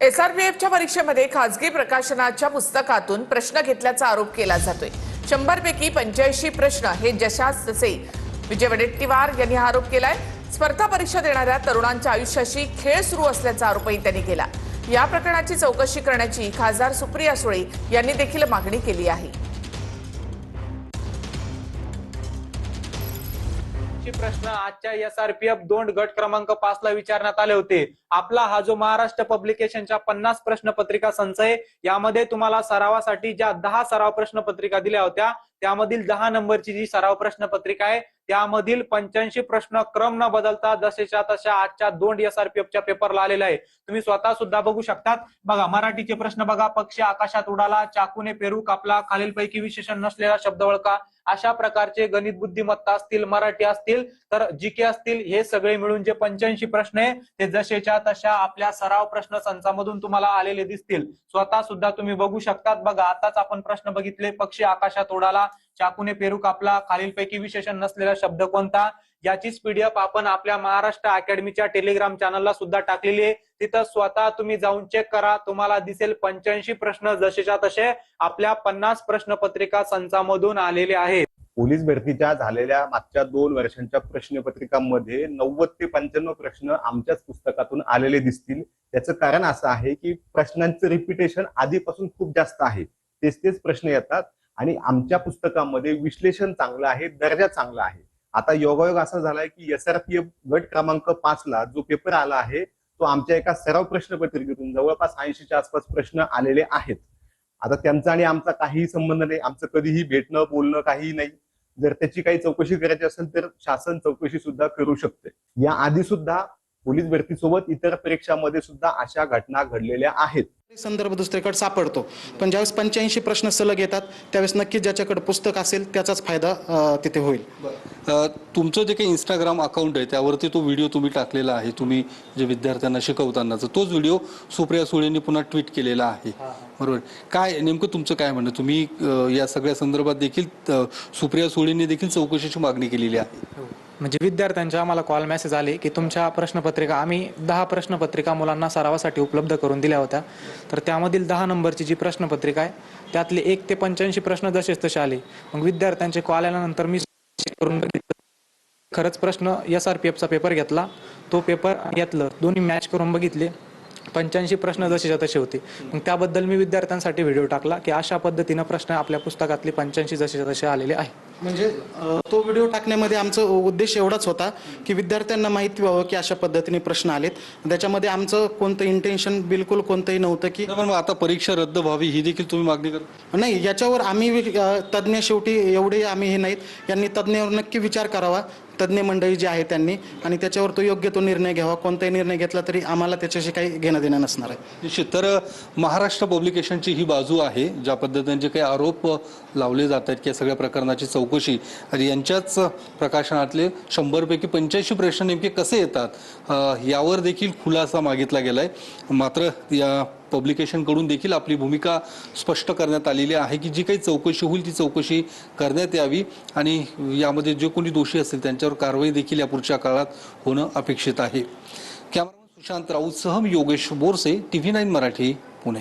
एसआरपीएफच्या परीक्षेमध्ये खासगी प्रकाशनाच्या पुस्तकातून प्रश्न घेतल्याचा आरोप केला जातोय। 100 पैकी 85 प्रश्न हे जशास तसे। विजय वडेट्टीवार यांनी हा आरोप केलाय। स्पर्धा परीक्षा देणाऱ्या तरुणांच्या आयुष्याशी खेळ सुरू असल्याचा आरोपही त्यांनी केला। या प्रकरणाची चौकशी करण्याची खासदार सुप्रिया सुळे यांनी देखील मागणी केली आहे। प्रश्न आजच्या एसआरपीएफ दोंड गट क्रमांक 5 ला विचारण्यात आले होते। आपला हा जो महाराष्ट्र पब्लिकेशनच्या 50 प्रश्न पत्रिका संच आहे, यामध्ये तुम्हाला सरावासाठी ज्या 10 सराव प्रश्न पत्रिका दिल्या होत्या, त्यामधील 10 नंबरची जी सराव प्रश्न पत्रिका आहे त्यामधील 85 प्रश्न क्रम न बदलता जसेच्या तशा आजच्या दोंड एसआरपीएफच्या पेपरला आलेला आहे। तुम्ही स्वतः सुद्धा बघू शकतात। बघा, मराठीचे प्रश्न बघा, पक्षी आकाशात उडाला, चाकूने पेरू कापला, खालीलपैकी विशेषण नसलेला शब्द ओळखा, अशा प्रकारचे गणित बुद्धिमत्ता असतील, मराठी असतील, तर जीके असतील, हे सगळे मिळून जे 85 प्रश्न आहे ते जसेच्या तशा आपल्या सराव प्रश्न संचामधून तुम्हाला आलेले दिसतील। स्वतः सुद्धा तुम्ही बघू शकतात। बघा, आताच आपण प्रश्न बघितले, पक्षी आकाशात उडाला, चाकूने पेरू कापला, खालीलपैकी विशेषण नसलेला शब्द कोणता, याचीच पीडीएफ आपण आपल्या महाराष्ट्र अकॅडमीच्या टेलिग्राम चॅनलला सुद्धा टाकलेली आहे। तिथं स्वतः तुम्ही जाऊन चेक करा, तुम्हाला दिसेल 85 प्रश्न जसेच्या तसे आपल्या 50 प्रश्न पत्रिका संचामधून आलेले आहेत। पोलीस भरतीच्या झालेल्या मागच्या 2 वर्षांच्या प्रश्नपत्रिकांमध्ये 90 ते 95 प्रश्न आमच्याच पुस्तकातून आलेले दिसतील। त्याचं कारण असं आहे की प्रश्नांचं रिपिटेशन आधीपासून खूप जास्त आहे, तेच प्रश्न येतात आणि आमच्या पुस्तकामध्ये विश्लेषण चांगलं आहे, दर्जा चांगला आहे। आता योगायोग असा झालाय की एसआरपीएफ गट क्रमांक 5 ला जो पेपर आला आहे तो आमच्या एका सराव प्रश्नपत्रिकेतून जवळपास 80च्या आसपास प्रश्न आलेले आहेत। आता त्यांचा आणि आमचा काहीही संबंध नाही, आमचं कधीही भेटणं बोलणं काही नाही। जर त्याची काही चौकशी करायची असेल तर शासन चौकशी सुद्धा करू शकते। या आधी सुद्धा पोलीस भरतीसोबत इतर परीक्षांमध्ये सुद्धा अशा घटना घडलेल्या आहेत। संदर्भ दुसरीकडे सापडतो, पण ज्यावेळेस 85 प्रश्न सलग येतात त्यावेळेस नक्कीच ज्याच्याकडे पुस्तक असेल त्याचाच फायदा तिथे होईल। तुमचं जे काही इंस्टाग्राम अकाउंट आहे त्यावरती तो व्हिडिओ तुम्ही टाकलेला आहे, तुम्ही जे विद्यार्थ्यांना शिकवतानाचा तोच व्हिडिओ सुप्रिया सुळेंनी पुन्हा ट्विट केलेला आहे, बरोबर? काय नेमकं तुमचं काय म्हणणं, तुम्ही या सगळ्या संदर्भात देखील सुप्रिया सुळेंनी देखील चौकशीची मागणी केलेली आहे? म्हणजे विद्यार्थ्यांचे आम्हाला कॉल मेसेज आले की तुमच्या प्रश्नपत्रिका, आम्ही 10 प्रश्नपत्रिका मुलांना सरावासाठी उपलब्ध करून दिल्या होत्या, तर त्यामधील 10 नंबरची जी प्रश्नपत्रिका आहे त्यातले 1 ते 85 प्रश्न जसेच तसे आले। मग विद्यार्थ्यांचे कॉल आल्यानंतर मी करून खरंच प्रश्न एसआरपीएफचा पेपर घेतला, तो पेपर यातलं दोन्ही मॅच करून बघितले, 85 प्रश्न जसेच्या तसे होते। मग त्याबद्दल मी विद्यार्थ्यांसाठी व्हिडिओ टाकला की अशा पद्धतीनं प्रश्न आपल्या पुस्तकातले 85 जसेच्या तसे आलेले आहे। म्हणजे तो व्हिडिओ टाकण्यामध्ये आमचा उद्देश एवढाच होता की विद्यार्थ्यांना माहिती व्हावं की अशा पद्धतीने प्रश्न आलेत। त्याच्यामध्ये आमचं कोणतं इंटेन्शन बिलकुल कोणतंही नव्हतं की आता परीक्षा रद्द व्हावी ही देखील तुम्ही मागणी करता? नाही, याच्यावर आम्ही तज्ज्ञ, शेवटी एवढे आम्ही हे नाहीत, यांनी तज्ज्ञावर नक्की विचार करावा, तज्ज्ञ मंडळी जी आहे त्यांनी, आणि त्याच्यावर तो योग्य तो निर्णय घ्यावा। कोणताही निर्णय घेतला तरी आम्हाला त्याच्याशी काही घेणं देणं नसणार आहे। निश्चित। तर महाराष्ट्र पब्लिकेशनची ही बाजू आहे, ज्या पद्धतीने जे काही आरोप लावले जात आहेत की सगळ्या प्रकरणाची चौकशी आणि यांच्याच प्रकाशनातले 100 पैकी 85 प्रश्न नेमके कसे येतात यावर देखील खुलासा मागितला गेलाय। मात्र या पब्लिकेशनकडून देखील आपली भूमिका स्पष्ट करण्यात आलेली आहे की जी काही चौकशी होईल ती चौकशी करण्यात यावी आणि यामध्ये जे कोणी दोषी असतील त्यांच्यावर कारवाई देखील या पुढच्या काळात होणं अपेक्षित आहे। कॅमेरामन सुशांत राऊत सह योगेश बोरसे, TV9 मराठी, पुणे।